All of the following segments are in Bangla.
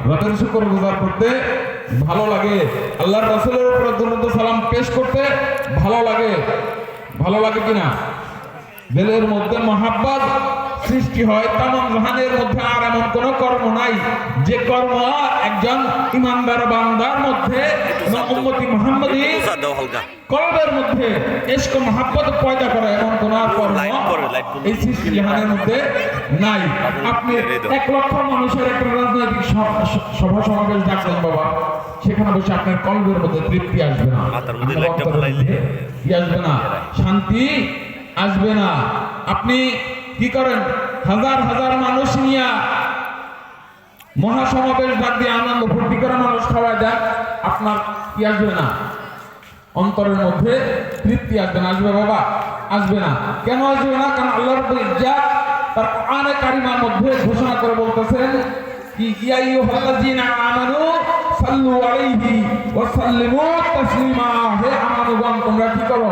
রবের শুকরগুজার করতে ভালো লাগে, আল্লাহর রাসূলের উপর দরুদ ও সালাম পেশ করতে ভালো লাগে। ভালো লাগে কিনা? দিলের মধ্যে মহাব্বত সৃষ্টি হয়। তামাম জাহানের মধ্যে আর এমন কোন কর্ম নাই যে কর্ম একজন ইমানদার বান্দার মধ্যে উম্মতি মুহাম্মাদী কলবের মধ্যে ইশক মহাব্বত পয়দা করে এমন কোন কর্ম এই সৃষ্টি জাহানের মধ্যে নাই। আপনি 1 লক্ষ মানুষের একটা রাজনৈতিক সভা সমাবেশ ডাকলেন বাবা, সেখানে বসে আপনার কলবের মধ্যে তৃপ্তি আসবে না, আসবে না, শান্তি আসবে না। আপনি কি করেন? হাজার হাজার মানুষ নিয়ে মহাসমাবেশ ডাক দিয়ে আনন্দ ফুর্তি করে মানুষ খাওয়ায় দেন, আপনার কি আসবে না? অন্তরের মধ্যে তৃপ্তি আসবে না। আসবে বাবা? আসবে না। কেন আসবে না? কারণ আল্লাহ রাব্বুল ইজ্জাত তার কোরআনে কারিমার মধ্যে ঘোষণা করে বলতেছেন কি ইয়া আইয়ুহাল্লাযীনা আমানু সাল্লু আলাইহি ওয়া সাল্লিমু তাসলিমা। হে আমানুগণ, তোমরা কি করো?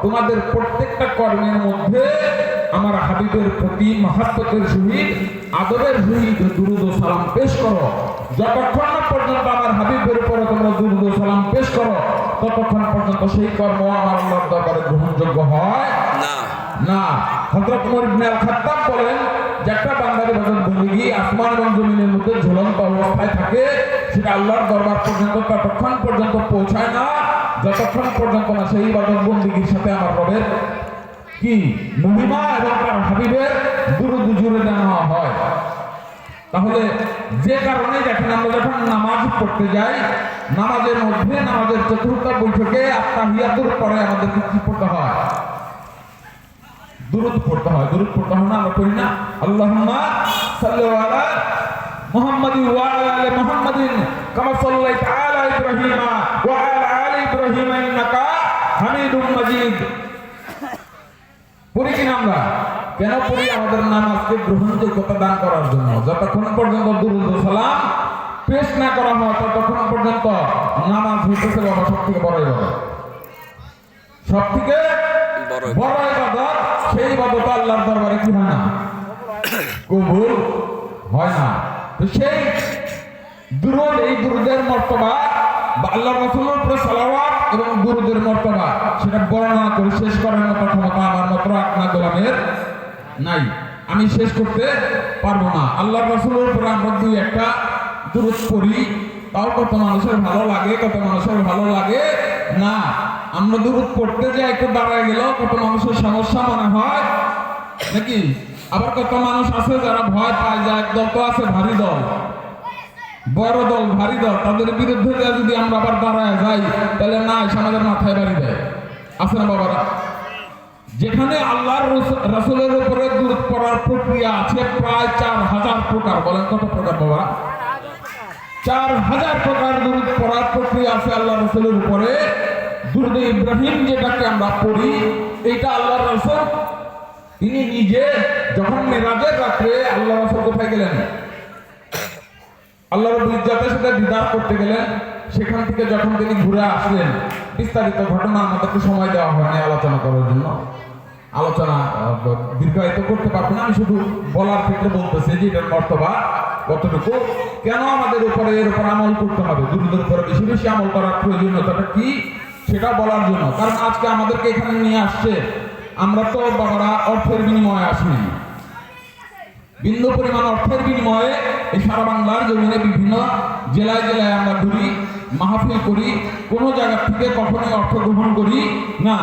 তোমাদের প্রত্যেকটা কর্মের মধ্যে আমার হাবিবের প্রতি মহব্বতের সহিত আদরের সহিত দুরূদ ও সালাম পেশ করো। যতক্ষণ না পর্যন্ত আমার হাবিবের উপরে তোমরা দুরূদ ও সালাম পেশ করো, ততক্ষণ পর্যন্ত সেই কর্ম আমার আল্লাহর দরবারে গ্রহণযোগ্য হয় না। হযরত ওমর ইবনে আল খাত্তাব বলেন যে একটা বান্দার ইবাদত বন্দেগী আসমান এবং জমিনের মধ্যে ঝুলন্ত অবস্থায় থাকে, সেটা আল্লাহর দরবার পর্যন্ত ততক্ষণ পর্যন্ত পৌঁছায় না যতক্ষণ পর্যন্ত না সেই ইবাদত বন্দেগীর সাথে আমার রবের কি মহিমা এবং তার হাবিবের দুরূদ জুড়ে দেওয়া হয়। তাহলে যে কারণে দেখেন আমরা যখন নামাজ পড়তে যাই, নামাজের মধ্যে নামাজের চতুর্থ বৈঠকে আত্তাহিয়াতুর পরে আমাদেরকে কি পড়তে হয়? দুরূদ পড়তে হয়। দুরূদ পড়তে হয় না? আমরা পড়ি না? আল্লাহুম্মা সাল্লি আলা মুহাম্মাদিন ওয়া আলা আলি মুহাম্মাদিন কামা সাল্লাইতা আলা ইব্রাহিমা ওয়া আলা আলি ইব্রাহিমা ইন্নাকা হামিদুম মাজিদ। পড়ি কিনা আমরা? কেন পড়ি? আমাদের নামাজকে গ্রহণযোগ্যতা দান করার জন্য। যতক্ষণ পর্যন্ত দুরূদ ও সালাম পেশ না করা হয় ততক্ষণ পর্যন্ত নামাজ হইতেছে বাবা সব থেকে বড় ইবাদত, সব থেকে বড় ইবাদত। সেই ইবাদত আল্লাহর দরবারে কি হয় না? কবুল হয় না। তো সেই দুরূদ, এই দুরূদের মর্তবা বা আল্লাহর রাসূলের উপরে সালাওয়াত এবং দুরূদের মর্তবা, সেটা বর্ণনা করে শেষ করার মতো ক্ষমতা আমার মাত্র আপনার গোলামের নাই। আমি শেষ করতে পারবো না। আল্লাহর রাসূলের উপরে আমরা 2-1টা দুরূদ পড়ি, তাও কত মানুষের ভালো লাগে, কত মানুষের ভালো লাগে না। আমরা দুরূদ পড়তে যাই, একটু দাঁড়ায় গেল কত মানুষের সমস্যা মনে হয় নাকি? আবার কত মানুষ আছে যারা ভয় পায়, যে একদল তো আছে ভারী দল, বড় দল, ভারী দল, তাদের বিরুদ্ধে যদি আমরা আবার দাঁড়ায় যাই তাহলে না এসে আমাদের মাথায় বাড়ি দেয়। আছে না বাবারা? যেখানে আল্লাহর রাসূলের উপরে দুরূদ পড়ার প্রক্রিয়া আছে প্রায় 4000 প্রকার। বলেন কত প্রকার বাবা? 4000 প্রকার দুরূদ পড়ার প্রক্রিয়া আছে আল্লাহর রাসূলের উপরে। দুরূদে ইব্রাহিম যেটাকে আমরা পড়ি, এটা আল্লাহর রাসূল তিনি নিজে যখন মেরাজের রাতে আল্লাহর রাসূল কোথায় গেলেন? আল্লাহ রাব্বুল ইজ্জাতের সাথে দিদার করতে গেলেন। সেখান থেকে যখন তিনি ঘুরে আসলেন, বিস্তারিত ঘটনা আমাদেরকে সময় দেওয়া হয়নি আলোচনা করার জন্য। আলোচনা দীর্ঘায়িত করতে পারবো না। আমি শুধু বলার ক্ষেত্রে বলতেছি যে এটার মর্তবা কতটুকু, কেন আমাদের উপরে এর উপর আমল করতে হবে, দুরূদের উপরে বেশি বেশি আমল করার প্রয়োজনীয়তাটা কি, সেটা বলার জন্য। কারণ আজকে আমাদেরকে এখানে নিয়ে আসছে, আমরা তো বাবারা অর্থের বিনিময়ে আসিনি। বিন্দু পরিমাণ অর্থের বিনিময়ে এই সারা বাংলার জমিনে বিভিন্ন জেলায় জেলায় আমরা ঘুরি, মাহফিল করি, কোনো জায়গা থেকে কখনোই অর্থ গ্রহণ করি না।